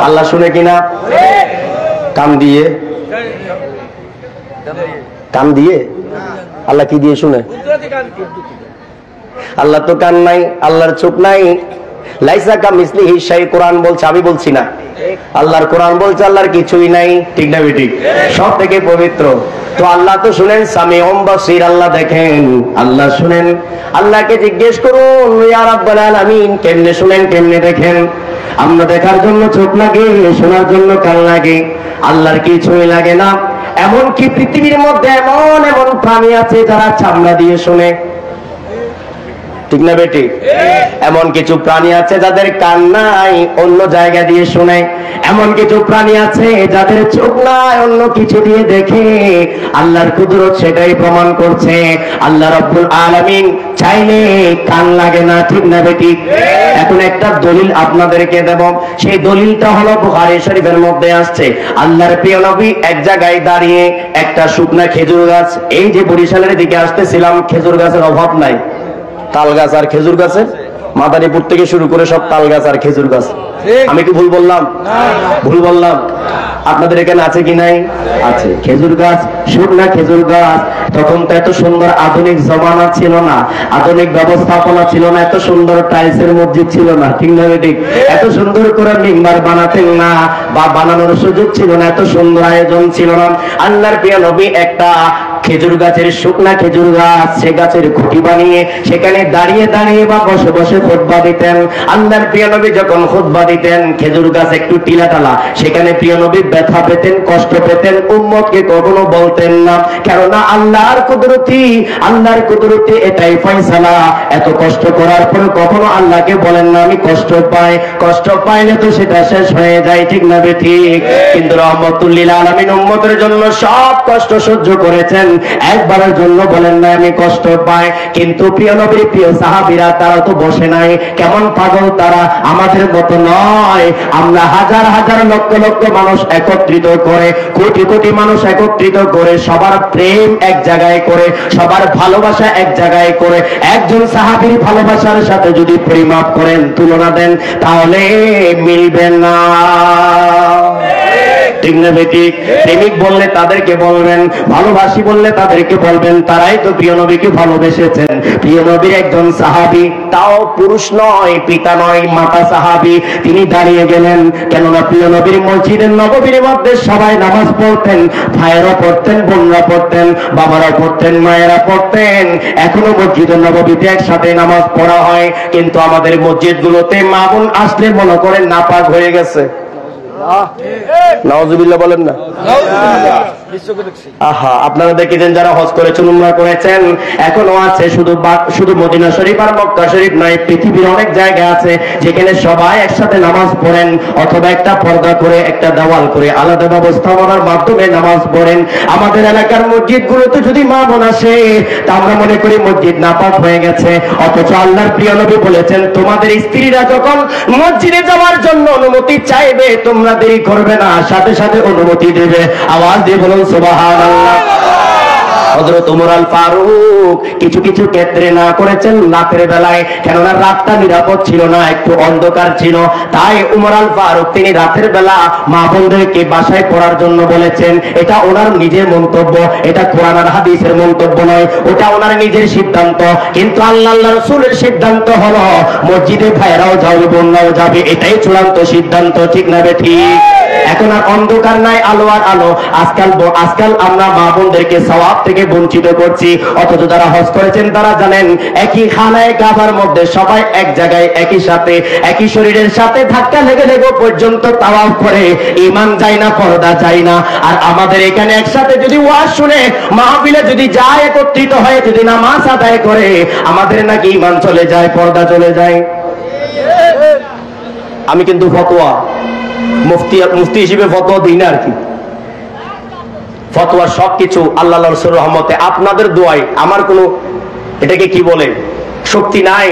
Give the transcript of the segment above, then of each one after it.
আল্লাহ শুনে কিনা? কান দিয়ে। কান দিয়ে? আল্লাহ কি দিয়ে শুনে? আল্লাহ তো কান নাই, আল্লাহর চোখ নাই। লাইসা কামিসলিহি শাই, কোরআন বলছে, আমি বলছি না। আল্লাহর কোরআন বলছে আল্লাহর কিছুই নাই, ঠিক না বেঠিক? সব থেকে পবিত্র। তো আল্লাহ তো শুনেন, সামিউম বাসীর, আল্লাহ দেখেন, আল্লাহ শুনেন। আল্লাহকে জিজ্ঞেস করুন, ইয়া রাব্বাল আলামিন, কেমনে শুনেন, কেমনে দেখেন? আমরা দেখার জন্য চোখ লাগে, শোনার জন্য কান লাগে, আল্লাহর কিছুই লাগে না। এমন কি পৃথিবীর মধ্যে এমন এমন প্রাণী আছে যারা চামড়া দিয়ে শোনে, ঠিক না বেটি? এমন কিছু প্রাণী আছে যাদের কান নাই, অন্য জায়গা দিয়ে শুনে। এমন কিছু প্রাণী আছে যাদের চোখ নাই, অন্য কিছু দিয়ে দেখে। আল্লাহর কুদরত সেটাই প্রমাণ করছে। আল্লাহ রাব্বুল আলামিন চাইলে কান লাগে না, ঠিক না বেটি? এখন একটা দলিল আপনাদেরকে দেব। সেই দলিলটা হলো বুখারী শরীফের মধ্যে আসছে। আল্লাহর প্রিয় নবী এক জায়গায় দাঁড়িয়ে একটা শুকনা খেজুর গাছ, এই যে বরিশালের দিকে আসতেছিলাম, খেজুর গাছের অভাব নাই। তাল গাছ আর খেজুর গাছে, মাদারীপুর থেকে শুরু করে সব তাল গাছ আর খেজুর গাছ। আমি কি ভুল বললাম? ভুল বললাম? আপনাদের এখানে আছে কি নাই? আছে। খেজুর গাছ, শুকনা খেজুর গাছ। তখন তো এত সুন্দর আধুনিক জমানা ছিল না, আধুনিক ব্যবস্থাপনা ছিল না, এত সুন্দর টাইলসের মসজিদ ছিল না, ঠিক না ঠিক? এত সুন্দর করে মিম্বার বানাতেন না, বা বানানোর সুযোগ ছিল না, এত সুন্দর আয়োজন ছিল না। আল্লাহর প্রিয় নবী একটা খেজুর গাছের, শুকনা খেজুর গাছ, সে গাছের খুঁটি বানিয়ে সেখানে দাঁড়িয়ে দাঁড়িয়ে বা বসে বসে খুতবা দিতেন। আল্লাহর প্রিয় নবী যখন খুতবা দিতেন, খেজুর গাছ একটু টিলা টালা, সেখানে প্রিয় নবী ব্যথা পেতেন, কষ্ট পেতেন। উম্মতকে কখনো বলতেন না, কেননা আল্লাহর কুদরতি এটাই ফয়সালা। এত কষ্ট করার পরে কখনো আল্লাহকে বলেন না আমি কষ্ট পাই। কষ্ট পাইলে তো সেটা শেষ হয়ে যায়, ঠিক না ঠিক? কিন্তু রহমতুল লিল আলামিন উম্মতের জন্য সব কষ্ট সহ্য করেছেন, একবারের জন্য বলেন না আমি কষ্ট পাই। কিন্তু প্রিয় নবীর প্রিয় সাহাবীরা তারা তো বসে নাই। কেমন পাগল তারা, আমাদের মতো নয়। আমরা হাজার হাজার লক্ষ লক্ষ মানুষ একত্রিত করে, কোটি কোটি মানুষ একত্রিত করে, সবার প্রেম এক জায়গায় করে, সবার ভালোবাসা এক জায়গায় করে, একজন সাহাবীর ভালোবাসার সাথে যদি পরিমাপ করেন, তুলনা দেন, তাহলে মিলবে না, ঠিক না ঠিক? প্রেমিক বললে তাদেরকে বলবেন, ভালোবাসি বললে তাদেরকে বলবেন, তারাই তো প্রিয় নবীকে ভালোবেসেছেন। প্রিয় নবীর একজন সাহাবী, তাও পুরুষ নয়, পিতা নয়, মাতা সাহাবী, তিনি দাঁড়িয়ে গেলেন। কেননা প্রিয় নবীর মসজিদের নববীর মধ্যে সবাই নামাজ পড়তেন, ভাইয়েরা পড়তেন, বোনরা পড়তেন, বাবারা পড়তেন, মায়েরা পড়তেন। এখনো মসজিদের নববীতে একসাথে নামাজ পড়া হয়, কিন্তু আমাদের মসজিদগুলোতে মা বোন আসলে মনে করেন নাপাক হয়ে গেছে। নাউজুবিল্লাহ বলেন না? আহা, আপনারা দেখেছেন যারা হজ করেছেন, উমরা করেছেন, এখনো আছে। শুধু মদিনা শরীফ আর মক্কা শরীফ নয়, পৃথিবীর অনেক জায়গা আছে যেখানে সবাই একসাথে নামাজ পড়েন, অথবা একটা পর্দা করে, একটা দেওয়াল করে, আলাদা ব্যবস্থাপনার মাধ্যমে নামাজ পড়েন। আমাদের এলাকার মসজিদগুলোতে যদি মা বোন আসে, তা আমরা মনে করি মসজিদ নাপাক হয়ে গেছে। অথচ আল্লাহর প্রিয় নবী বলেছেন, তোমাদের স্ত্রীরা যখন মসজিদে যাওয়ার জন্য অনুমতি চাইবে, তোমরা দেরি করবে না, সাথে সাথে অনুমতি দেবে। আওয়াজ দিয়ে বলুন সুবহানাল্লাহ। হযরত ওমর আল ফারুক কিছু কিছু ক্ষেত্রে না করেছেন রাতের বেলায়, কেননা রাতটা নিরাপদ ছিল না, একটু অন্ধকার ছিল। তাই ওমর আল ফারুক তিনি রাতের বেলা মা বোনদেরকে বাসায় পড়ার জন্য বলেছেন। এটা ওনার নিজের মন্তব্য, এটা কোরআন আর হাদিসের মন্তব্য নয়, ওটা ওনার নিজের সিদ্ধান্ত। কিন্তু আল্লাহ রাসূলের সিদ্ধান্ত হলো মসজিদে ভাইরাও যাবে, বোনরাও যাবে, এটাই চূড়ান্ত সিদ্ধান্ত, ঠিক না ঠিক? এখন আর অন্ধকার নাই, আলো আর আলো। আজকাল আমরা মা বোনদেরকে সওয়াব থেকে বঞ্চিত করছি। অথচ যারা হজ করেছেন তারা জানেন, একই খানায় কাবার মধ্যে সবাই এক জায়গায় একই সাথে একই শরীরের সাথে ধাক্কা লেগে লেগে পর্যন্ত তাওয়াফ করে, ঈমান যায় না, পর্দা যায় না। আর আমাদের এখানে একসাথে যদি ওয়াজ শুনে, মাহফিলে যদি যায়, একত্রিত হয়ে যদি নামাজ আদায় করে, আমাদের নাকি ঈমান চলে যায়, পর্দা চলে যায়। আমি কিন্তু ফতোয়া মুফতি হিসেবে ফতোয়া দিই না আর কি। ফতোয়া সবকিছু আল্লাহ রাসূলের রহমতে, আপনাদের দোয়ায়। আমার কোনো এটাকে কি বলে শক্তি নাই,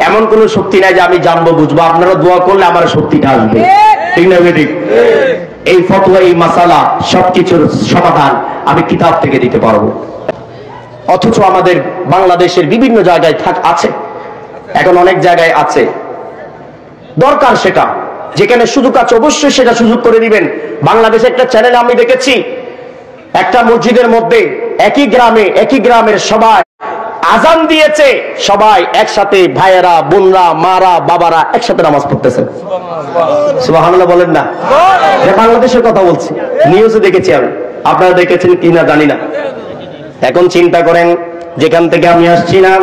এমন কোন শক্তি নাই যে আমি জানবো বুঝবো। আপনারা দোয়া করলে আমার শক্তিটা আসবে, ঠিক না ঠিক? এই ফতোয়া, এই মাসালা, সবকিছুর সমাধান আমি কিতাব থেকে দিতে পারবো। অথচ আমাদের বাংলাদেশের বিভিন্ন জায়গায় আছে, এখন অনেক জায়গায় আছে, দরকার সেটা। যেখানে সুযোগ আছে অবশ্যই সেটা সুযোগ করে দিবেন। বাংলাদেশে একটা চ্যানেলে আমি দেখেছি, একটা মসজিদের মধ্যে একই গ্রামের সবাই আজান দিয়েছে, সবাই একসাথে, ভাইয়েরা, বোনরা, মারা, বাবারা একসাথে নামাজ পড়তেছেন। সুবহানাল্লাহ বলেন না? বাংলাদেশের কথা বলছি, নিউজে দেখেছি আমি, আপনারা দেখেছেন কিনা জানি না। এখন চিন্তা করেন, যেখান থেকে আমি আসছিলাম,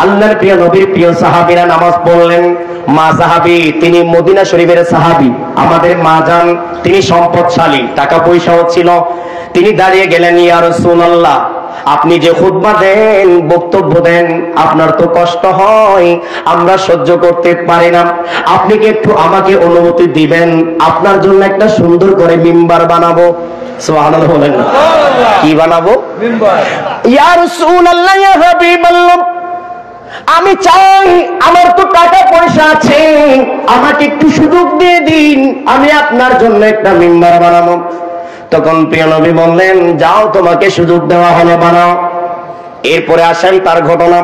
আল্লাহর প্রিয় নবীর প্রিয় সাহাবীরা নামাজ পড়লেন। মা সাহাবী, তিনি মদিনা শরীফের সাহাবী, আমাদের মা জান, তিনি সম্পদশালী, টাকা পয়সাও ছিল। তিনি দাঁড়িয়ে গেলেন, ইয়া রাসূলুল্লাহ, আপনি যে খুতবা দেন, বক্তব্য দেন, আপনার তো কষ্ট হয়, আমরা সহ্য করতে পারি না, আপনি কি একটু আমাকে অনুমতি দিবেন, আপনার জন্য একটা সুন্দর করে মিম্বার বানাবো। সুবহানাল্লাহ বলেন না? কি বানাবো? মিম্বার। ইয়া রাসূলুল্লাহ, ইয়া হাবিবাল্লাহ, আমি চাই, আমার তো টাকা পয়সা আছে, আমাকে একটু সুযোগ দিয়ে দিন, আমি আপনার জন্য একটা মিম্বার বানাবো। তখন প্রিয় নবী বললেন, যাও, তোমাকে সুযোগ দেওয়া হলো, বানাও। এরপরে আসেন তার ঘটনা।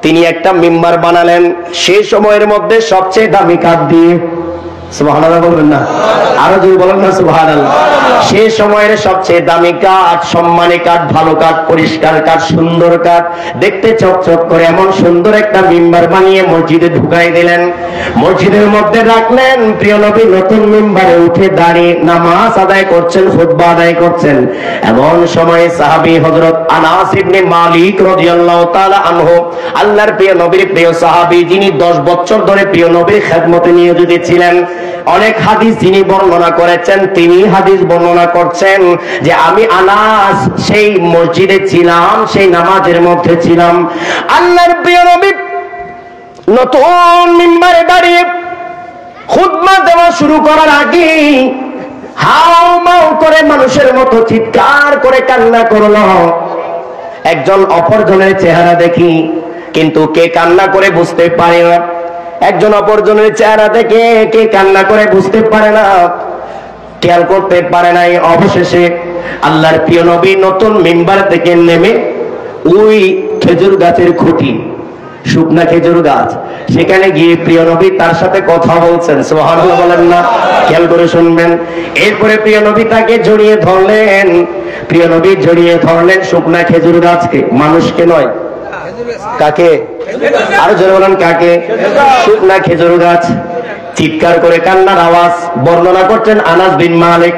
তিনি একটা মিম্বার বানালেন, সেই সময়ের মধ্যে সবচেয়ে দামি কাঠ দিয়ে। সুবহানাল্লাহ বলবেন না? আরো জোরে বলেন না সুবহানাল্লাহ। সেই সময়ের সবচেয়ে দামি কাঠ, সম্মানী কাঠ, ভালো কাঠ, পরিষ্কার কাঠ, সুন্দর কাঠ, দেখতে চকচক করে এমন সুন্দর একটা মিম্বার বানিয়ে মসজিদে ঢুকাই দিলেন, মসজিদের মধ্যে রাখলেন। প্রিয় নবী নতুন মিম্বারে উঠে দাঁড়িয়ে নামাজ আদায় করছেন, খুতবা আদায় করছেন। এমন সময় সাহাবী হযরত আনাস ইবনে মালিক রাদিয়াল্লাহু তাআলা আনহু, আল্লাহর প্রিয় নবীর প্রিয় সাহাবী, যিনি 10 বছর ধরে প্রিয় নবীর খেদমতে নিয়োজিত ছিলেন, অনেক হাদিস যিনি বর্ণনা করেছেন, তিনি হাদিস বর্ণনা করছেন যে আমি আনাস সেই মসজিদে ছিলাম, সেই নামাজের মধ্যে ছিলাম। আল্লাহর প্রিয় নবী নতুন মিম্বারে দাঁড়িয়ে খুতবা দেওয়া শুরু করার আগে হাও মাও করে মানুষের মতো চিৎকার করে কান্না করলো। একজন অপরজনের চেহারা দেখি, কিন্তু কে কান্না করে বুঝতে পারে না। একজন অপরজনের চেহারা দেখে কে কান্না করে বুঝতে পারে না, খেয়াল করতে পারে নাই। অবশেষে আল্লাহর প্রিয় নবী নতুন মিম্বার থেকে নেমে ওই খেজুর গাছের খুঁটি, শুকনা খেজুর গাছ, সেখানে গিয়ে প্রিয় নবী তার সাথে কথা বলছেন। সুবহানাল্লাহ বলেন না? খেয়াল করে শুনবেন। এরপরে প্রিয় নবী তাকে জড়িয়ে ধরলেন, প্রিয় নবী জড়িয়ে ধরলেন শুকনা খেজুর গাছকে, মানুষকে নয়। কাকে? আরো জোরে বলেন, কাকে? শুকনা খেজুর গাছ। চিৎকার করে কান্নার আওয়াজ। বর্ণনা করছেন আনাস বিন মালিক,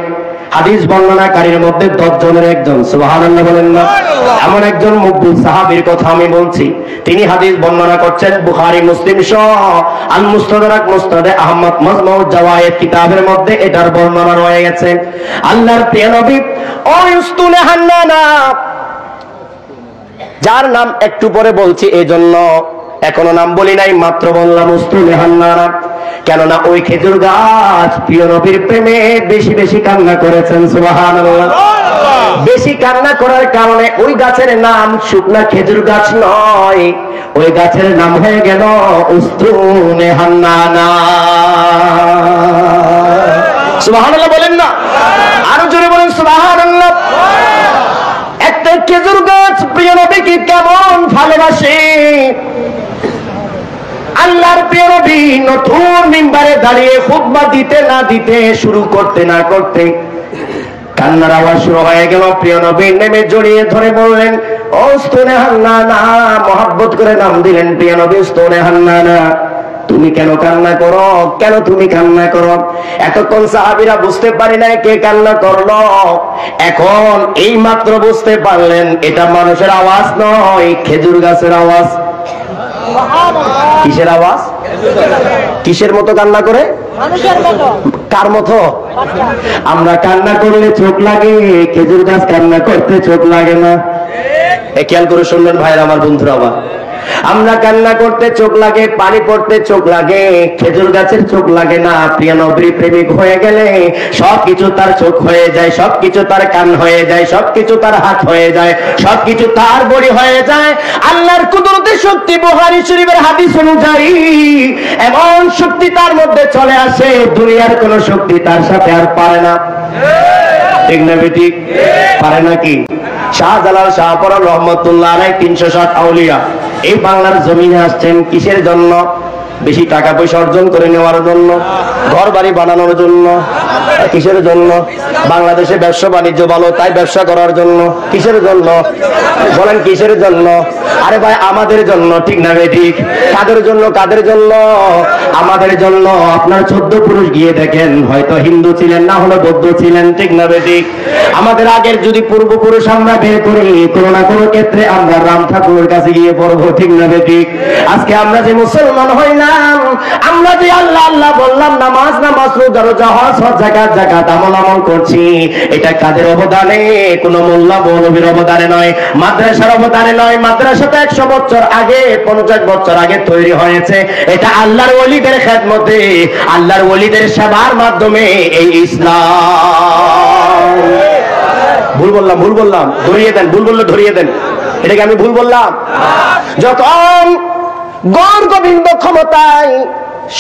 হাদিস বর্ণনাকারীর মধ্যে 10 জনের একজন। সুবহানাল্লাহ বলেন না? এমন একজন মুকবিল সাহাবীর কথা আমি বলছি, তিনি হাদিস বর্ণনা করছেন বুখারী, মুসলিম সহ আল মুস্তাদরাক, মুসনাদে আহমদ, মাজমুউজ জাওয়ায়েদ কিতাবের মধ্যে এটার বর্ণনা রয়ে গেছে। আল্লাহর প্রিয় নবী ওই উস্তুনে হান্নানা, যার নাম একটু পরে বলছি, এজন্য এখনো নাম বলি নাই, মাত্র বললাম উস্তুনে হান্নানা, কেননা ওই খেজুর গাছ প্রিয় নবীর প্রেমে বেশি বেশি কান্না করেছেন। সুবহানাল্লাহ। বেশি কান্না করার কারণে ওই গাছের নাম শুকনা খেজুর গাছ নয়, ওই গাছের নাম হয়ে গেল উস্তুনে হান্নানা। সুবহানাল্লাহ বলেন না? আরো জোরে বলেন সুবহানাল্লাহ। একটা খেজুর গাছ প্রিয় নবীকে কেমন ভালোবাসে। আল্লাহর প্রিয় নবী নতুন মিম্বারে দাঁড়িয়ে খুতবা দিতে না দিতে, শুরু করতে না করতে কান্নার আওয়াজ শুরু হয়ে গেল। প্রিয় নবী নেমে জড়িয়ে ধরে বললেন, ও উস্তুনে হান্নানা, মহব্বত করে নাম দিলেন প্রিয় নবী, উস্তুনে হান্নানা, তুমি কেন কান্না করো, কেন তুমি কান্না করো? এতক্ষণ সাহাবীরা বুঝতে পারি নাই কে কান্না করলো, এখন এই মাত্র বুঝতে পারলেন এটা মানুষের আওয়াজ নয়, খেজুর গাছের আওয়াজ। কিসের আওয়াজ? কিসের মতো কান্না করে? কার মতো? আমরা কান্না করলে চোখ লাগে, খেজুর গাছ কান্না করতে চোখ লাগে না। খেয়াল করে শুনবেন ভাইরা, আমার বন্ধুরা, আবার আমরা কান্না করতে চোখ লাগে, পানি পড়তে চোখ লাগে, খেজুর গাছের চোখ লাগে না। প্রিয় নবীর প্রেমিক হয়ে গেলে সবকিছু তার চোখ হয়ে যায়, সবকিছু তার কান হয়ে যায়, সবকিছু তার হাত হয়ে যায়, সবকিছু তার বডি হয়ে যায়। আল্লাহর কুদরতের শক্তি, বুখারী শরীফের হাদিস অনুযায়ী এমন শক্তি তার মধ্যে চলে আসে, দুনিয়ার কোন শক্তি তার সাথে আর পারে না। ঠিক না বেঠিক? পারে নাকি? শাহজালাল শাহপরান রহমতুল্লাহ আলাইহি 360 আউলিয়া এই বাংলার জমিনে আসছেন কিসের জন্য? বেশি টাকা পয়সা অর্জন করে নেওয়ার জন্য, ঘর বাড়ি বানানোর জন্য, কিসের জন্য? বাংলাদেশে ব্যবসা বাণিজ্য ভালো তাই ব্যবসা করার জন্য। কিসের জন্য বলেন, কিসের জন্য? আরে ভাই আমাদের জন্য, ঠিক না ভাই? ঠিক। কাদের জন্য? কাদের জন্য? আমাদের জন্য। আপনার 14 পুরুষ গিয়ে দেখেন, হয়তো হিন্দু ছিলেন, না হলে বৌদ্ধ ছিলেন, ঠিক না ভাই? ঠিক। আমাদের আগের যদি পূর্বপুরুষ আমরা বের করি, কোনো না কোনো ক্ষেত্রে আমরা রাম ঠাকুরের কাছে গিয়ে পড়বো, ঠিক না ভাই? ঠিক। আজকে আমরা যে মুসলমান হইলাম, আমরা যে আল্লাহ আল্লাহ বললাম, নামাজ নামাজ, রোজা রোজা, হজ হজ, যাকাত যাকাত, আমল আমল করছি, এটা কাদের অবদানে? কোন মোল্লা মৌলবীর অবদানে নয়, মাদ্রাসার অবদানে নয়। মাদ্রাসাটা 100 বছর আগে, 50 বছর আগে তৈরি হয়েছে। এটা আল্লাহর ওলিদের খেদমতে, আল্লাহর ওলিদের সেবার মাধ্যমে এই ইসলাম। ভুল বললাম, ভুল বললাম, ধরিয়ে দেন। ভুল বললে ধরিয়ে দেন। এটাকে আমি ভুল বললাম? যখন গৌর গোবিন্দ ক্ষমতায়,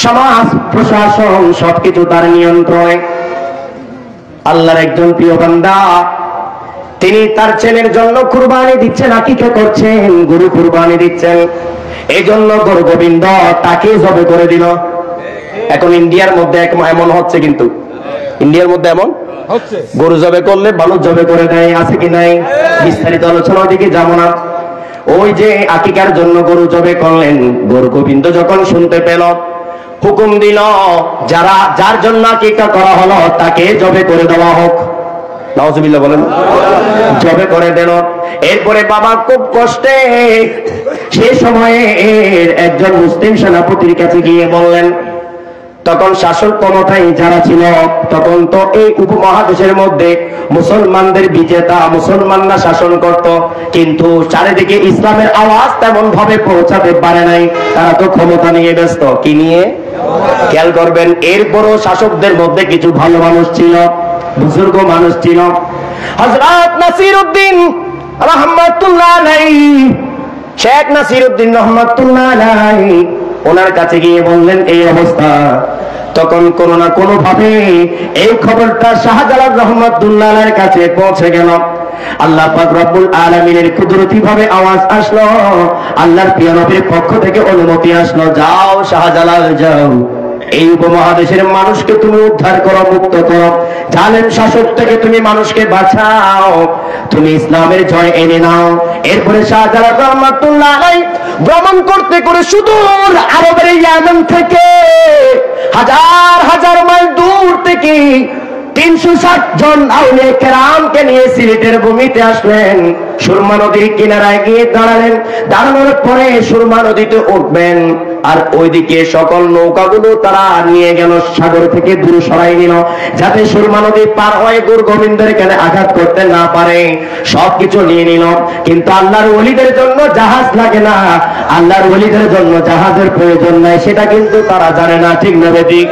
সমাজ প্রশাসন সবকিছু তার নিয়ন্ত্রণে, আল্লাহর একজন প্রিয় বান্দা তিনি তার ছেলের জন্য কুরবানি দিচ্ছেন, আকিকা করছেন, গরু কুরবানি দিচ্ছেন। এই জন্য গৌর গোবিন্দ তাকে জবে করে দিল। এখন ইন্ডিয়ার মধ্যে এমন হচ্ছে, কিন্তু ইন্ডিয়ার মধ্যে এমন গরু জবে করলে মানুষ জবে করে দেয়, আছে কি নাই? বিস্তারিত আলোচনার দিকে যাবো না। ওই যে আকিকার জন্য গরু জবে করলেন, গৌর গোবিন্দ যখন শুনতে পেল, হুকুম দিল যার জন্য আকিকা করা হলো তাকে জবে করে দেওয়া হোক। নাউজুবিল্লাহ বলেন। জবে করে দিল। এরপরে বাবা খুব কষ্টে সে সময়ে একজন মুসলিম সেনাপতির কাছে গিয়ে বললেন, তখন শাসক ক্ষমতায় যারা ছিল, তখন তো এই উপমহাদেশের মধ্যে মুসলমানদের বিজেতা, মুসলমানরা শাসন করত, কিন্তু চারিদিকে ইসলামের আওয়াজ তেমন ভাবে পৌঁছাতে পারে নাই। তারা তো ক্ষমতা নিয়ে ব্যস্ত। কি নিয়ে? খেয়াল করবেন, এরপরও শাসকদের মধ্যে কিছু ভালো মানুষ ছিল, বুজুর্গ মানুষ ছিল। হযরত নাসিরউদ্দিন রাহমাতুল্লাহ আলাইহি, শেখ নাসিরউদ্দিন রাহমাতুল্লাহ আলাইহি ওনার কাছে গিয়ে বললেন এই অবস্থা। তখন কোনো না কোনো ভাবে এই খবরটা শাহজালাল রহমাতুল্লাহ আলাইহির কাছে পৌঁছে গেল। আল্লাহ পাক রব্বুল আলামিনের কুদরতি ভাবে আওয়াজ আসলো, আল্লাহর প্রিয় নবীর পক্ষ থেকে অনুমতি আসলো, যাও শাহজালাল যাও, এই উপমহাদেশের মানুষকে তুমি উদ্ধার করো, মুক্ত করো, জালেম শাসক থেকে তুমি মানুষকে বাঁচাও, তুমি ইসলামের জয় এনে নাও। এরপরে শাহজালাল রহমাতুল্লাহ আলাইহি ভ্রমণ করতে করে সুদূর আরবের ইয়ামান থেকে, হাজার হাজার মাইল দূর থেকে 360 জন আউলিয়া কেরামকে নিয়ে সিলেটের ভূমিতে আসলেন। সুরমা নদীর কিনারায় গিয়ে দাঁড়ালেন। দাঁড়ানোর পরে সুরমা নদীতে উঠবেন, আর ওইদিকে সকল নৌকাগুলো তারা নিয়ে গেল, সাগর থেকে দূরে সরাই নিল, যাতে সুরমা নদী পার হয়ে গৌর গোবিন্দের এখানে আঘাত করতে না পারে। সবকিছু নিয়ে নিল, কিন্তু আল্লাহর ওলিদের জন্য জাহাজ লাগে না, আল্লাহর ওলিদের জন্য জাহাজের প্রয়োজন নাই, সেটা কিন্তু তারা জানে না, ঠিক না বেঠিক?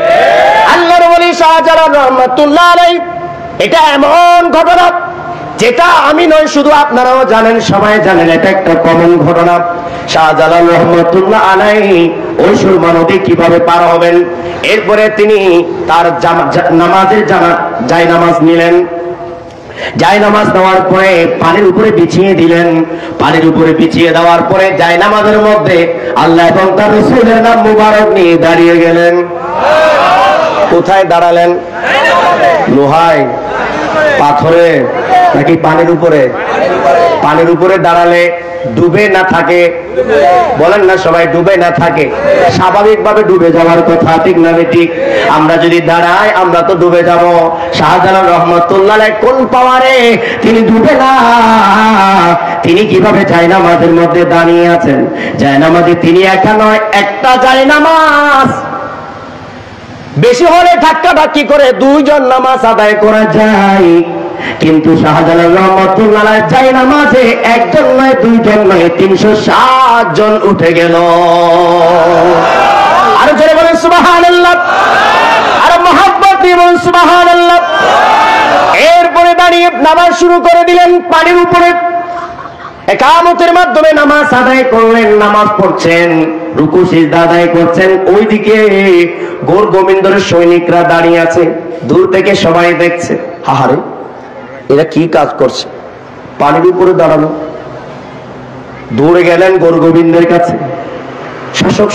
আল্লাহর ওলি শাহজালাল রহমাতুল্লাহ আলাইহি, এটা এমন ঘটনা যেটা আমি নয়, শুধু আপনারাও জানেন, সবাই জানেন, এটা একটা কমন ঘটনা। শাহজালাল রহমাতুল্লাহ আলাইহি ওই সুরমা নদী কিভাবে পার হবেন, এরপরে তিনি তার নামাজের জায়নামাজ নিলেন। জায়নামাজ নেওয়ার পরে পানির উপরে বিছিয়ে দিলেন। পানির উপরে বিছিয়ে দেওয়ার পরে জায়নামাজের মধ্যে আল্লাহ এবং তার রাসূলের নাম মুবারক নিয়ে দাঁড়িয়ে গেলেন। কোথায় দাঁড়ালেন? লোহায়, পাথরে, নাকি পানির উপরে? পানির উপরে দাঁড়ালে ডুবে না থাকে? বলেন না সবাই, ডুবে না থাকে। স্বাভাবিকভাবে ডুবে যাওয়ার কথা, ঠিক না ঠিক? আমরা যদি দাঁড়াই আমরা তো ডুবে যাব। শাহজালাল রহমাতুল্লাহ আলাইহি কোন পাওয়ারে তিনি ডুবে না। তিনি কিভাবে জায়নামাজের মধ্যে দাঁড়িয়ে আছেন। জায়নামাজে তিনি একা নয়, একটা জায়নামাজ বেশি হলে ধাক্কা ধাক্কি করে 2 জন নামাজ আদায় করা যায়, কিন্তু শাহজালাল রহমাতুল্লাহ আলাইহি জায়নামাজে একজন নয়, 2 জন নয়, 360 জন উঠে গেল। আর জোরে বলেন সুবহানাল্লাহ, আর মুহাব্বত দিয়ে বলেন সুবহানাল্লাহ। এরপরে দাঁড়িয়ে নামাজ শুরু করে দিলেন পানির উপরে। ইকামতের মাধ্যমে নামাজ আদায় করলেন, নামাজ পড়ছেন, রুকু সিজদা আদায় করছেন। ওইদিকে গৌর গোবিন্দের সৈনিকরা দাঁড়িয়ে আছে, দূর থেকে সবাই দেখছে, হাহারে এরা কি কাজ করছে, পানির উপরে দাঁড়ানো। দৌড়ে গেলেন গৌর গোবিন্দের কাছে, শাসক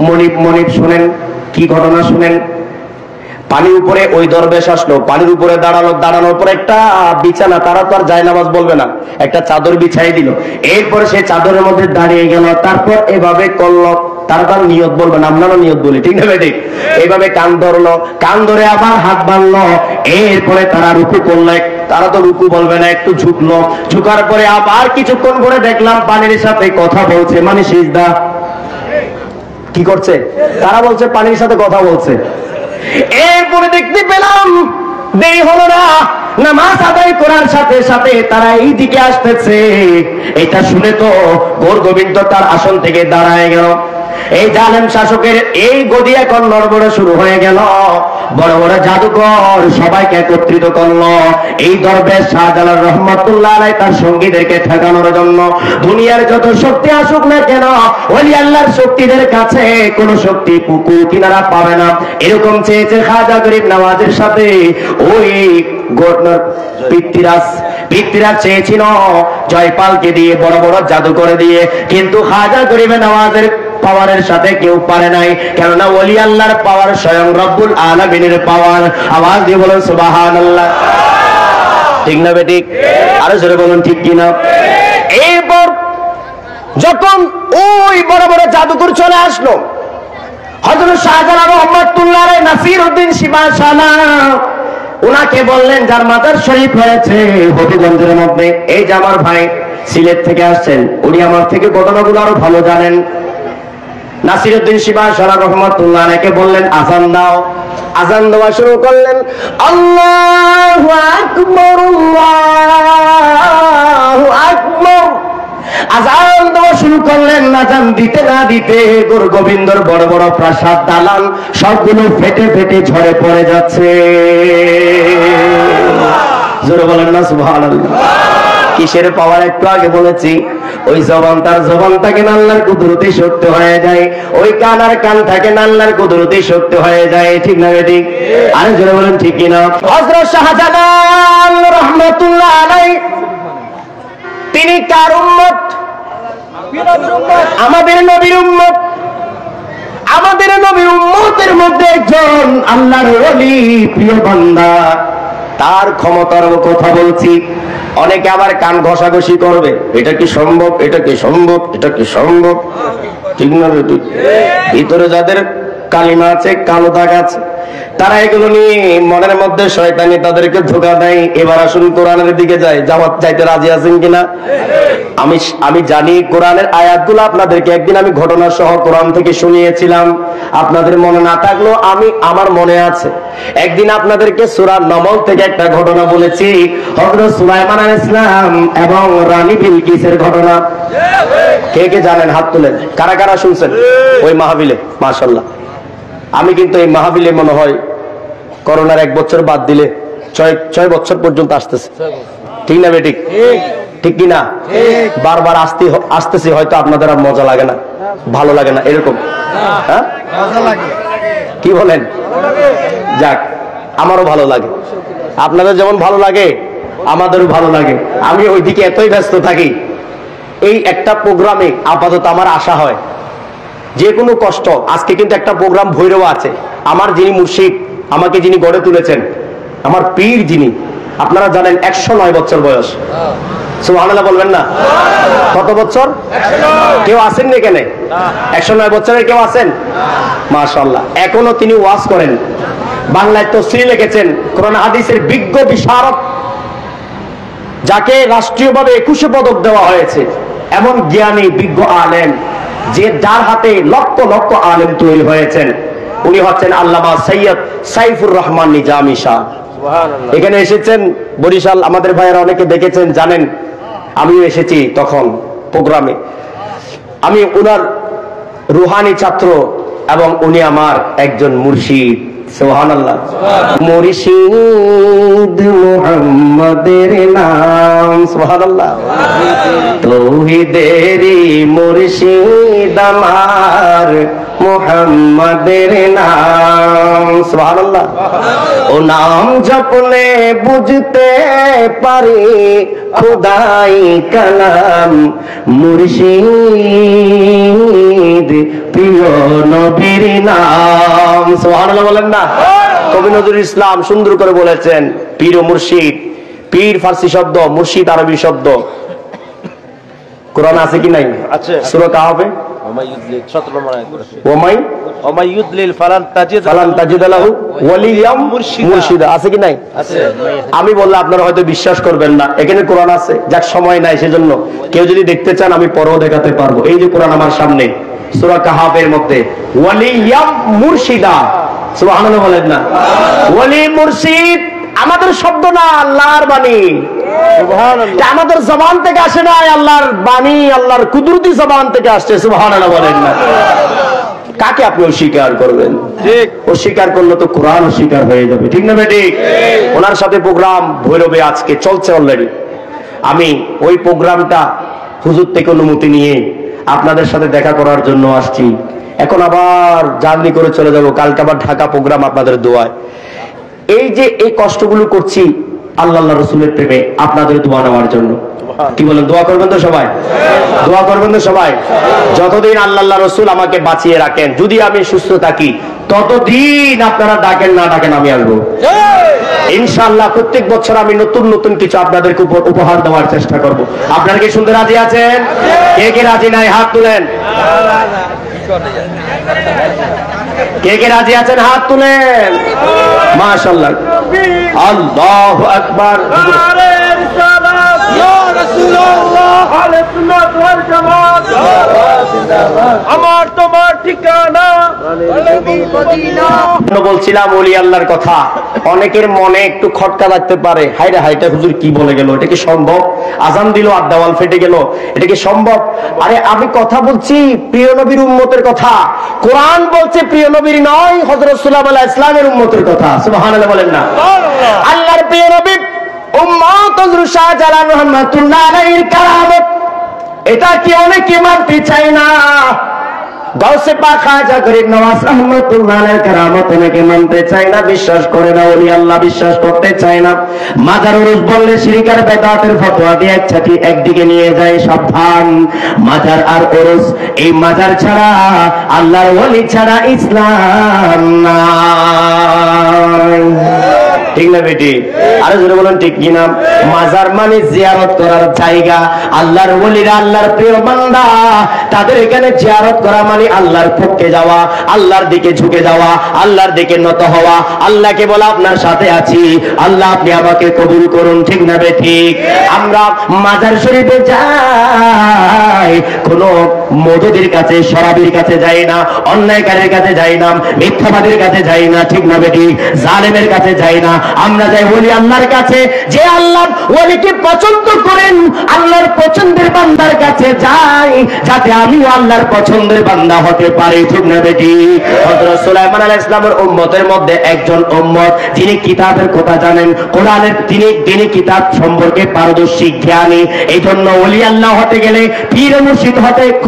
মনিব শুনেন কি ঘটনা শুনেন। পানির উপরে ওই দরবেশ আসলো, পানির উপরে দাঁড়ানোর পর একটা বিছানা, তারা তো আর জায়নামাজ বলবে না, একটা চাদর বিছাই দিল। এরপরে সে চাদরের মধ্যে দাঁড়িয়ে গেল, তারপর এভাবে করলো, তারা তার নিয়ত বলবেন, আমরাও নিয়ত বলি, ঠিক না ঠিক? এইভাবে কান ধরলো, কান ধরে আবার হাত বাঁধলো, এরপরে তারা রুকু করলো, তারা তো রুকু বলবে না, একটু ঝুঁকলো, ঝুঁকার পরে আবার কিছুক্ষণ পরে দেখলাম পানির সাথে কথা বলছে, মানে সিজদা কি করছে, তারা বলছে পানির সাথে কথা বলছে। এরপরে দেখতে পেলাম দেরি হলো না, নামাজ আদায় করার সাথে সাথে তারা এই দিকে আসতেছে। এটা শুনে তো গৌর গোবিন্দ তার আসন থেকে দাঁড়ায় গেল। এই জালেম শাসকের এই গদি এখন নড়বড়ে শুরু হয়ে গেল। বড় বড় জাদুকর সবাইকে একত্রিত করলো এই দরবেশ শাহজালাল রহমাতুল্লাহ আলাইহি তার সঙ্গীদেরকে ঠেকানোর জন্য। দুনিয়ার যত শক্তি আসুক না কেন, ওলি আল্লাহর শক্তিদের কাছে কোন শক্তি কুকুর কিনারা পাবে না। এরকম চেয়েছে খাজা গরিব নওয়াজের সাথে ওই গভর্নর পিতৃরাজ চেয়েছিল জয়পালকে দিয়ে, বড় বড় জাদু করে দিয়ে, কিন্তু খাজা গরিব নওয়াজের পাওয়ারের সাথে কেউ পারে নাই, কেননা ওলি আল্লাহর পাওয়ার স্বয়ং রব্বুল আলামিনের পাওয়ার। আওয়াজ দিয়ে বলুন সুবহানাল্লাহ, ঠিক না বেঠিক? আরো জোরে বলুন ঠিক কিনা? এরপর যখন ওই বড় বড় জাদুকর চলে আসলো, হযরত শাহজালাল রহমাতুল্লাহ আলাইহি নাসিরউদ্দিন শিবাশালা উনাকে বললেন, যার মাজার শরীফ হয়েছে হবিগঞ্জের মধ্যে, এই যে আমার ভাই সিলেট থেকে আসছেন, উনি আমার থেকে ঘটনাগুলো আরো ভালো জানেন। নাসিরউদ্দিন শিবাশালা রহমাতুল্লাহ আলাইহি বললেন, আযান দাও। আযান দেওয়া শুরু করলেন, আল্লাহু আকবার আল্লাহু আকবার। আযান দেওয়া শুরু করলেন, আযান দিতে না দিতে গৌর গোবিন্দর বড় বড় প্রাসাদ দালান সবগুলো ফেটে ফেটে ঝরে পড়ে যাচ্ছে। জোরে বলেন না সুবহানাল্লাহ। কিসের পাওয়ার? একটু আগে বলেছি, ওই জবান তার জবান থাকে আল্লাহর কুদরতে শক্তি হয়ে যায়, ওই কান আর কান থাকে আল্লাহর কুদরতে শক্তি হয়ে যায়, ঠিক না ঠিক? আরে জোরে বলেন ঠিক কিনা? হযরত শাহজালাল রহমাতুল্লাহ আলাইহি তিনি কার উম্মত? আমাদের নবীর উম্মত। আমাদের নবীর উম্মতের মধ্যে একজন আল্লাহর ওলি, প্রিয় বান্দা, তার ক্ষমতার কথা বলছি। অনেকে আবার কান ঘষাঘষি করবে, এটা কি সম্ভব, এটা কি সম্ভব, এটা কি সম্ভব, ঠিক না? ভিতরে যাদের কালিমা আছে, কালো দাগ আছে, তারা এগুলো নিয়ে মনের মধ্যে শয়তানি তাদেরকে ধোঁকা দেয়। এবার আসুন কোরআনের দিকে যাইতে রাজি আছেন কিনা? আমি জানি কোরআনের আয়াতগুলো আপনাদেরকে একদিন আমি ঘটনা সহ কোরআন থেকে শুনিয়েছিলাম, আপনাদের মনে না থাকলেও আমার মনে আছে। একদিন আপনাদেরকে সূরা নমল থেকে একটা ঘটনা বলেছি, হযরত সুলাইমান আলাইহিস সালাম এবং রানী বিলকিসের ঘটনা। কে কে জানেন? হাত তুলেন। কারা কারা শুনছেন ওই মাহফিলে? মাশাআল্লাহ। আমি কিন্তু এই মাহফিলে মনে হয় করোনার 1 বছর বাদ দিলে 6 বছর পর্যন্ত আসতেছে, ঠিক না বেঠিক? ঠিক কিনা? বারবার আসতেছি, হয়তো আপনাদের আর মজা লাগে না, ভালো লাগে না, এরকম? হ্যাঁ, কি বলেন? যাক, আমারও ভালো লাগে, আপনাদের যেমন ভালো লাগে আমাদেরও ভালো লাগে। আমি ওইদিকে এতই ব্যস্ত থাকি, এই একটা প্রোগ্রামে আপাতত আমার আশা হয় যে কোনো কষ্ট। আজকে কিন্তু একটা প্রোগ্রাম ভৈরব আছে, আমার যিনি মুর্শিদ, আমাকে যিনি গড়ে তুলেছেন, আমার পীর যিনি, আপনারা জানেন 109 বছর বয়স। সুবহানাল্লাহ বলবেন না? কত বছর? কেউ আছেন না এখানে? 109 বছরের কেউ আছেন? মাশাআল্লাহ। এখনো তিনি ওয়াজ করেন, বাংলায় তাফসীর লিখেছেন, কোরআন হাদিসের বিজ্ঞ বিশারদ, যাকে রাষ্ট্রীয়ভাবে 21 পদক দেওয়া হয়েছে, এমন জ্ঞানী বিজ্ঞ আলেম, যে যার হাতে লক্ষ লক্ষ আলেম তৈরি হয়েছেন, উনি হচ্ছেন আল্লামা সৈয়দ সাইফুর রহমান নিজামী শাহ। এখানে এসেছেন বরিশাল, আমাদের ভাইয়েরা অনেকে দেখেছেন, জানেন। আমিও এসেছি তখন প্রোগ্রামে। আমি উনার রুহানি ছাত্র এবং উনি আমার একজন মুর্শিদ। সুবহানাল্লাহ। মুর্শিদ মুহাম্মাদের নাম, সুবহানাল্লাহ। তৌহিদেরই মুর্শিদ আমার মুহাম্মাদের নাম। সুবহানাল্লাহ। ও নাম জপলে বুঝতে পারি খোদাই কালাম মুর্শিদ প্রিয় নবীর নাম। সুবহানাল্লাহ বলেন না। কবি নজরুল ইসলাম সুন্দর করে বলেছেন পীর ও মুর্শিদ। পীর ফার্সি শব্দ, মুর্শিদ আরবি শব্দ। কোরআন আছে কি নাই? আছে। সূরা কাহফে আছে কি নাই? আমি বললে আপনারা হয়তো বিশ্বাস করবেন না, এখানে কোরআন আছে। যাক সময় নাই সেজন্য কেউ যদি দেখতে চান আমি পরেও দেখাতে পারবো। এই যে কোরআন আমার সামনে সূরা কাহফের মধ্যে ওয়ালিয়াম মুর্শিদা। সুবহানাল্লাহ বলেন না। ওয়ালি মুর্শিদ আমাদের শব্দ না, আল্লাহর বাণী। সুবহানাল্লাহ। আমাদের জবান থেকে আসে না, আল্লাহর বাণী, আল্লাহর কুদরতি জবান থেকে আসছে। সুবহানাল্লাহ বলেন না। কাকে আপনি অস্বীকার করবেন? ঠিক, অস্বীকার করলে তো কোরআন অস্বীকার হয়ে যাবে। ঠিক না বেটি? ওনার সাথে প্রোগ্রাম ভৈরবে আজকে চলছে অলরেডি। আমি ওই প্রোগ্রামটা হুজুর থেকে অনুমতি নিয়ে আপনাদের সাথে দেখা করার জন্য আসছি। এখন আবার জার্নি করে চলে যাব, কালকে আবার ঢাকা প্রোগ্রাম আপনাদের দোয়ায়। এই যে এই কষ্টগুলো করছি আল্লাহ রসুলের প্রেমে আপনাদের দোয়া নেওয়ার জন্য। কি বলেন? দোয়া করবেন তো সবাই? দোয়া করবেন তো সবাই? যতদিন আল্লাহ রসুল আমাকে বাঁচিয়ে রাখেন, যদি আমি সুস্থ থাকি, ততদিন আপনারা ডাকেন না ডাকেন আমি আসবো ইনশাআল্লাহ। প্রত্যেক বছর আমি নতুন নতুন কিছু আপনাদেরকে উপহার দেওয়ার চেষ্টা করব। আপনারা কি শুনতে রাজি আছেন? কে কে রাজি নাই হাত তুলেন। কে কে রাজি আছেন হাত তুলেন। মাশাআল্লাহ। আল্লাহু আকবার। আমার তোমার ঠিকানা বলছিলাম ওলি আল্লাহর কথা। অনেকের মনে একটু খটকা লাগতে পারে, হাইরে হাইটা হুজুর কি বলে গেল, এটা কি সম্ভব? আজান দিল আর দেওয়াল ফেটে গেল, এটা কি সম্ভব? আরে আমি কথা বলছি প্রিয় নবীর উম্মতের কথা। কোরআন বলছে প্রিয় নবীর নয়, হযরত সাল্লাল্লাহু আলাইহি ওয়াসাল্লামের উম্মতের কথা। সুবহানাল্লাহ বলেন না। আল্লাহর প্রিয় নবী উম্মত হযরত শাহজালাল রাহমাতুল্লাহ আলাইহির কারামত, এটা কি অনেকে মানতে চায় না। গাউসে পাক খাজা গরিব নওয়াজ রাহমাতুল্লাহ আলাইহির কারামত অনেকে মানতে চায় না, বিশ্বাস করে না, ওলি আল্লাহ বিশ্বাস করতে চায় না। মাজার উরুস বললে শিরক আর বেদাতের ফতোয়া দিয়ে একসাথে একদিকে নিয়ে যায়। সাবধান, মাজার আর উরুস, এই মাজার ছাড়া আল্লাহর ওলি ছাড়া ইসলাম নাই। ঠিক না বেটি? আরে জোরে বলেন ঠিক কিনা? মাজার মানে জিয়ারত করার জায়গা। আল্লাহর ওলিরা, আল্লাহর প্রিয় বান্দা, তাদের এখানে জিয়ারত করা মানে আল্লাহর পক্ষে যাওয়া, আল্লাহর দিকে ঝুঁকে যাওয়া, আল্লাহর দিকে নত হওয়া। আল্লাহকে বলা আপনার সাথে আছি, আল্লাহ আপনি আমাকে কবুল করুন। ঠিক না বেটি? আমরা মাজার শরীফে যাই, কোন মদদের কাছে, শরাবির কাছে যাই না, অন্যায়কারীর কাছে যাই না, মিথ্যাবাদীর কাছে যাই না। ঠিক না বেটি? জালেমের কাছে যাই না, আমরা যাই ওলি আল্লাহর কাছে। যে আল্লাহ ওলিকে পছন্দ করেন, আল্লাহর পছন্দের বান্দার কাছে যাই, যাতে আমি আল্লাহর পছন্দের বান্দা হতে পারি। ঠিক না বেটি? হযরত সুলাইমান আলাইহিস সালামের উম্মতের মধ্যে একজন উম্মত যিনি কিতাবের কথা জানেন, কোরআনের তিনি কিতাব সম্পর্কে পারদর্শী, জ্ঞানী। এই জন্য ওলি আল্লাহ হতে গেলে, পীর মুর্শিদ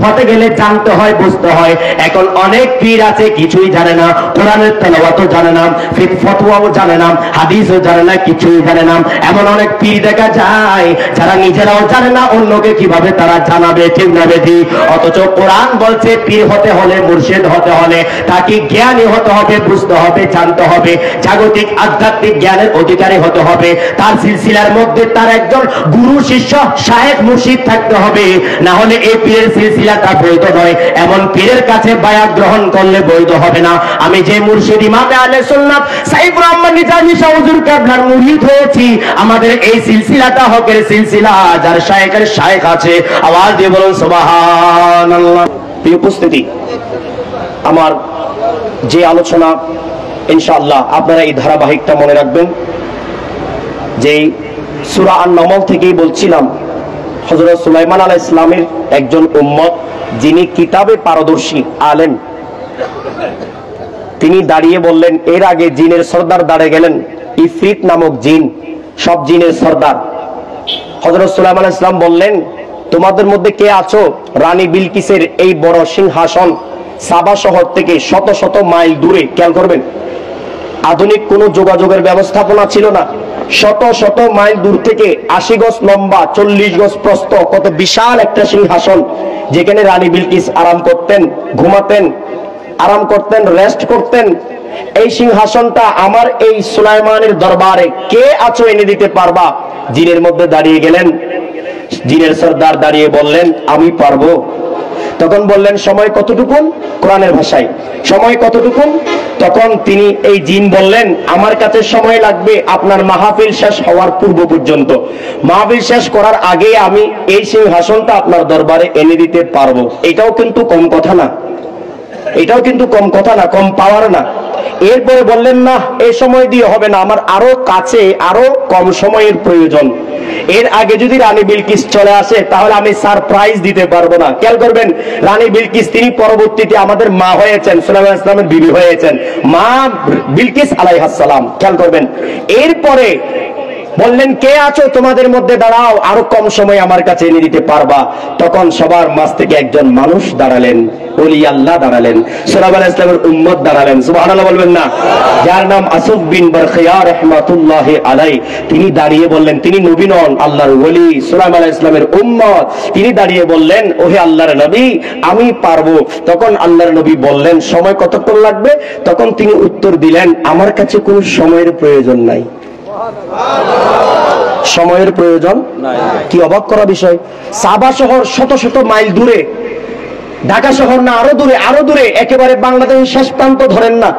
হতে গেলে জানতে হয়, বুঝতে হয়। এখন অনেক পীর আছে কিছুই জানে না, কোরআনের তেলাওয়াতও জানে না, ফতোয়াও জানে না, হাদিসও জানে না, কিছুই জানে না। এমন অনেক পীর দেখা যায় যারা নিজেরাও জানে না অন্যকে কিভাবে তারা জানাবে। ঠিক না বেটি? অথচ কোরআন বলছে পীর হতে হলে, মুর্শিদ হতে হলে তাকে জ্ঞানী হতে হবে, বুঝতে হবে, জানতে হবে, জাগতিক আধ্যাত্মিক জ্ঞানের অধিকারী হতে হবে। তার সিলসিলার মধ্যে তার একজন গুরু, শিষ্য, শায়েখ, মুর্শিদ থাকতে হবে, না হলে এই পীরের সিলসিলাটা বৈধ নয়। এমন পীরের কাছে বায়াত গ্রহণ করলে বৈধ হবে না। আমি যে মুর্শিদ ইমামে আহলে সুন্নাত সাইফুর রহমান নিজামী শাহ হুজুর কেবলার মুরিদ হয়েছি, আমাদের এই সিলসিলাটা হকের সিলসিলা, যার শায়েখের শায়েখ আছে। আওয়াজ দিয়ে বলুন সুবহানাল্লাহ। প্রিয় উপস্থিতি, আমার যে আলোচনা ইনশাআল্লাহ আপনারা এই ধারাবাহিকটা মনে রাখবেন। যে সূরা আন-নামল থেকেই বলছিলাম, হযরত সুলাইমান আলাইহিস সালামের একজন উম্মত যিনি কিতাবে পারদর্শী আলেম, তিনি দাঁড়িয়ে বললেন, এর আগে জিনের সর্দার দাঁড়িয়ে গেলেন, ইফরিত নামক জিন, সব জিনের সর্দার। হযরত সুলাইমান আলাইহিস সালাম বললেন, তোমাদের মধ্যে কে আছো রানী বিলকিসের এই বড় সিংহাসন সাবা শহর থেকে শত শত মাইল দূরে, খেয়াল করবেন, আধুনিক কোনো যোগাযোগের ব্যবস্থাপনা ছিল না। শত শত মাইল দূর থেকে 80 গজ লম্বা, 40 গজ প্রস্থ, কত বিশাল একটা সিংহাসন, যেখানে রানী বিলকিস আরাম করতেন, ঘুমাতেন, আরাম করতেন, রেস্ট করতেন। এই সিংহাসনটা আমার এই সুলাইমানের দরবারে কে আছো এনে দিতে পারবা? জিনের মধ্যে দাঁড়িয়ে গেলেন, জিনের সর্দার দাঁড়িয়ে বললেন আমি পারবো। তখন বললেন সময় কতটুকুন? কোরআনের ভাষায় সময় কতটুকুন? তখন তিনি এই জিন বললেন আমার কাছে সময় লাগবে আপনার মাহফিল শেষ হওয়ার পূর্ব পর্যন্ত। মাহফিল শেষ করার আগে আমি এই সিংহাসনটা আপনার দরবারে এনে দিতে পারবো। এটাও কিন্তু কম কথা না, এটাও কিন্তু কম কথা না, কম পাওয়ার না। এরপরে বললেন না, এই সময় দিয়ে হবে না, আমার আরো কাছে, আরো কম সময়ের প্রয়োজন। এর আগে যদি রানী বিলকিস চলে আসে তাহলে আমি সারপ্রাইজ দিতে পারবো না। খেয়াল করবেন, রানী বিলকিস তিনি পরবর্তীতে আমাদের মা হয়েছেন, সুলাইমান ইসলামের বিবি হয়েছেন, মা বিলকিস আলাইহিস সালাম। খেয়াল করবেন, এরপরে বললেন কে আছো তোমাদের মধ্যে, দাঁড়াও, আরো কম সময় আমার কাছে এনে দিতে পারবা। তখন সবার মাঝ থেকে একজন মানুষ দাঁড়ালেন, ওলি আল্লাহ দাঁড়ালেন, সুলাইমান ইসলামের উম্মত দাঁড়ালেন, সুবহানাল্লাহ বলবেন না, যার নাম আসুফ বিন বারখিয়া রাহমাতুল্লাহি আলাইহি। তিনি দাঁড়িয়ে বললেন, তিনি নবী নন, আল্লাহর ওলি, সুলাইমান ইসলামের উম্মত। তিনি দাঁড়িয়ে বললেন ওহে আল্লাহর নবী আমি পারবো। তখন আল্লাহর নবী বললেন সময় কতক্ষণ লাগবে? তখন তিনি উত্তর দিলেন আমার কাছে কোনো সময়ের প্রয়োজন নাই, সময়ের প্রয়োজন নাই। কি অবাক করা বিষয়! সাবা শহর শত শত মাইল দূরে, ঢাকা শহর না আরো দূরে, আরো দূরে, একেবারে বাংলাদেশের শেষ প্রান্ত ধরেন না,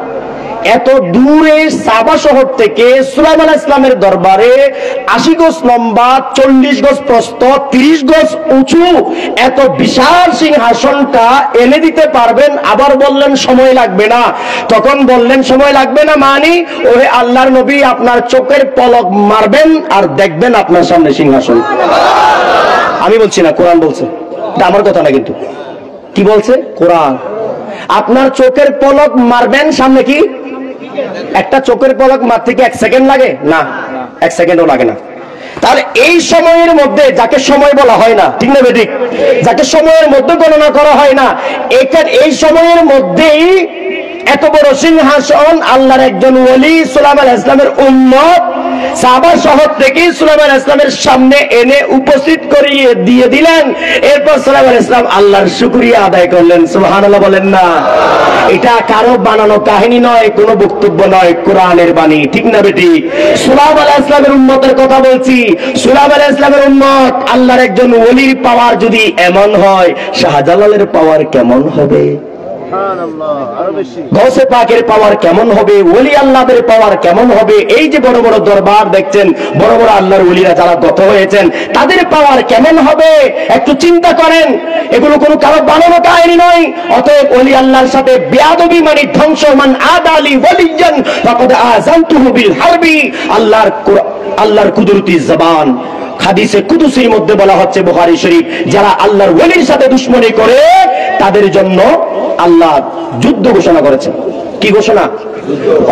এত দূরে সাবা শহর থেকে সুলাইমান ইসলামের দরবারে 80 গজ লম্বা, 40 গজ প্রস্থ, 30 গজ উঁচু এত বিশাল সিংহাসনটা এনে দিতে পারবেন? আবার বললেন সময় লাগবে না। তখন বললেন সময় লাগবে না মানি, ওহে আল্লাহর নবী আপনার চোখের পলক মারবেন আর দেখবেন আপনার সামনে সিংহাসন। আমি বলছি না, কোরআন বলছে, এটা আমার কথা না কিন্তু। কি বলছে? কোরআন। আপনার চোখের পলক মারবেন, সামনে কি? একটা চোখের পলক মারতে কি 1 সেকেন্ড লাগে? না, 1 সেকেন্ডও লাগে না। তাহলে এই সময়ের মধ্যে, যাকে সময় বলা হয় না, ঠিক না বেঠিক, যাকে সময়ের মধ্যে গণনা করা হয় না, এই সময়ের মধ্যেই এত বড় সিংহাসন আল্লাহর একজন ওলি সুলাইমান ইসলামের উম্মত সাবা শহর থেকে সুলাইমান ইসলামের সামনে এনে উপস্থিত করিয়ে দিয়ে দিলেন। এরপর সুলাইমান ইসলাম আল্লাহর শুকরিয়া আদায় করলেন, সুবহানাল্লাহ বলেন না। এটা কারো বানানো কাহিনী নয়, কোনো বক্তব্য নয়, কোরআনের বাণী, ঠিক না বেটি? সুলাইমান ইসলামের উম্মতের কথা বলছি। সুলাইমান ইসলামের উম্মত আল্লাহর একজন ওলির পাওয়ার যদি এমন হয়, শাহজালালের পাওয়ার কেমন হবে? গৌসে পাকের পাওয়ার কেমন হবে? ওলি আল্লাহদের পাওয়ার কেমন হবে? এই যে বড় বড় দরবার দেখছেন, বড় বড় আল্লাহর ওলিরা যারা গত হয়েছেন, তাদের পাওয়ার কেমন হবে একটু চিন্তা করেন। এগুলো কোনো কারো বানানো কাহিনী নয়। অতএব ওলি আল্লাহর সাথে বেয়াদবি মানে ধ্বংস। মান আদালি ওয়ালিয়ান ফাকাদ আযানতুহু বিল হারবি। আল্লাহর কুদরতি জবান হাদিসে কুদসির মধ্যে বলা হচ্ছে, বুখারী শরীফ, যারা আল্লাহর ওলির সাথে দুশমনি করে তাদের জন্য আল্লাহ যুদ্ধ ঘোষণা করেছেন। কি ঘোষণা?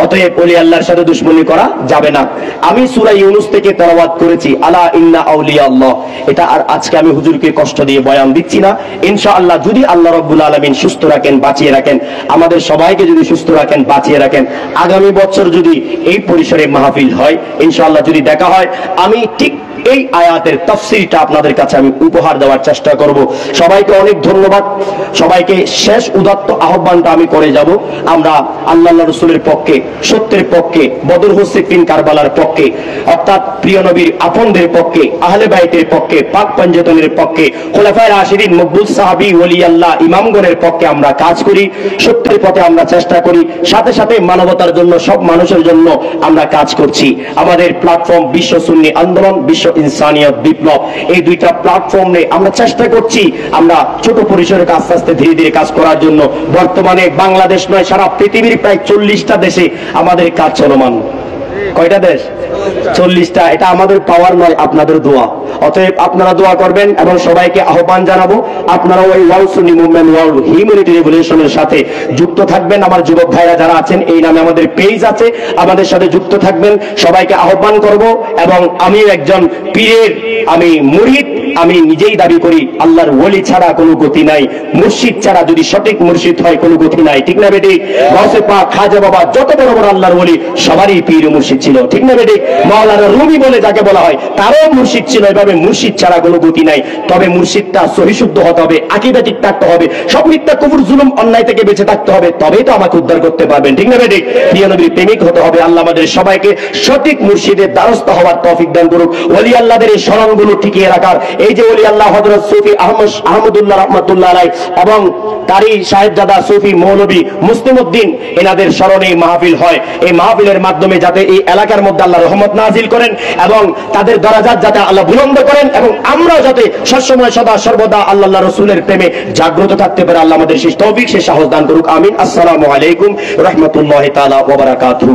অতএব ওলি আল্লাহর সাথে দুশমনি করা যাবে না। আমি সূরা ইউনূস থেকে তেলাওয়াত করেছি, আলা ইন্না আউলিয়া আল্লাহ। এটা আর আজকে আমি হুজুরকে কষ্ট দিয়ে বয়ান দিচ্ছি না। ইনশাআল্লাহ যদি আল্লাহ রাব্বুল আলামিন সুস্থ রাখেন, বাঁচিয়ে রাখেন, আমাদের সবাইকে যদি সুস্থ রাখেন, বাঁচিয়ে রাখেন, আগামী বছর যদি এই পরিসরে মাহফিল হয়, ইনশাআল্লাহ যদি দেখা হয়, আমি ঠিক এই আয়াতের তাফসীরটা আপনাদের কাছে আমি উপহার দেওয়ার চেষ্টা করব। সবাইকে অনেক ধন্যবাদ। সবাইকে শেষ উদাত্ত আহ্বানটা আমি করে যাব, আমরা আল্লাহ রাসূলের পক্ষে, সত্যের পক্ষে, বদর হুসিফিন কারবালার পক্ষে, অর্থাৎ প্রিয় নবীর আপনদের পক্ষে, আহলে বাইতের পক্ষে, পাক পঞ্জতনের পক্ষে, খুলাফায়ে রাশিদিন, মকবুল সাহাবী, ওলি আল্লাহ, ইমামগণের পক্ষে আমরা কাজ করি, সত্যের পথে আমরা চেষ্টা করি, সাথে সাথে মানবতার জন্য, সব মানুষের জন্য আমরা কাজ করছি। আমাদের প্ল্যাটফর্ম বিশ্ব সুন্নি আন্দোলন, বিশ্ব ইনসানিয়ত বিপ্লব, এই দুইটা প্ল্যাটফর্মে আমরা চেষ্টা করছি আমরা ছোট পরিসরে আস্তে আস্তে ধীরে ধীরে কাজ করার জন্য। বর্তমানে বাংলাদেশ নয়, সারা পৃথিবীর প্রায় 40টা দেশে আমাদের কাজ চলমান। কয়টা দেশ? 40টা। এটা আমাদের পাওয়ার নয়, আপনাদের দোয়া। অতএব আপনারা দোয়া করবেন এবং সবাইকে আহ্বান জানাবো, আপনারা ওই ওয়ার্ল্ড সুন্নি মুভমেন্ট, ওয়ার্ল্ড হিউম্যানিটি রেভলিউশনের সাথে যুক্ত থাকবেন। আমার যুবক ভাইরা যারা আছেন, এই নামে আমাদের পেজ আছে, আমাদের সাথে যুক্ত থাকবেন। সবাইকে আহ্বান করব এবং আমি একজন পীরের, আমি মুরিদ, আমি নিজেই দাবি করি আল্লাহর ওলি ছাড়া কোনো গতি নাই, মুর্শিদ ছাড়া যদি সঠিক মুর্শিদ হয় কোনো গতি নাই, ঠিক না বেটি? গৌসে পাক, খাজা বাবা, যত বড় বড় আল্লাহর ওলি সবারই পীর মুর্শিদ ছিল, ঠিক না বেটি? মাওলানা রুমি বলে যাকে বলা হয় তারও মুর্শিদ ছিল। এভাবে মুর্শিদ ছাড়া কোনো গতি নাই। তবে মুর্শিদটা সহিশুদ্ধ হতে হবে, আকীদা ঠিক থাকতে হবে, সব মিথ্যা কুফর জুলুম অন্যায় থেকে বেঁচে থাকতে হবে, তবেই তো আমাকে উদ্ধার করতে পারবেন, ঠিক না বেটি? প্রিয় নবীর প্রেমিক হতে হবে। আল্লাহ আমাদের সবাইকে সঠিক মুর্শিদের দ্বারস্থ হওয়ার তৌফিক দান করুক। ওলি আল্লাহদের এই স্মরণগুলো টিকিয়ে রাখার, এই যে ওলি আল্লাহ হযরত সুফি আহমদুল্লাহ রাহমাতুল্লাহ আলাইহি এবং তারি সাহেবজাদা সুফি মৌলভী মুসলিমউদ্দিন, এনাদের স্মরণে মাহফিল হয়। এই মাহফিলের মাধ্যমে যাতে এই এলাকার মধ্যে আল্লাহ রহমত নাজিল করেন এবং তাদের দরাজাত যাতে আল্লাহ বুলন্দ করেন এবং আমরা যাতে সবসময় সদা সর্বদা আল্লাহ রসুলের প্রেমে জাগ্রত থাকতে পারে, আল্লাহ আমাদের সেই তৌফিক, সেই সাহস দান করুক। আমিন। আসসালামু আলাইকুম রাহমাতুল্লাহি তাআলা ওয়া বারাকাতুহু।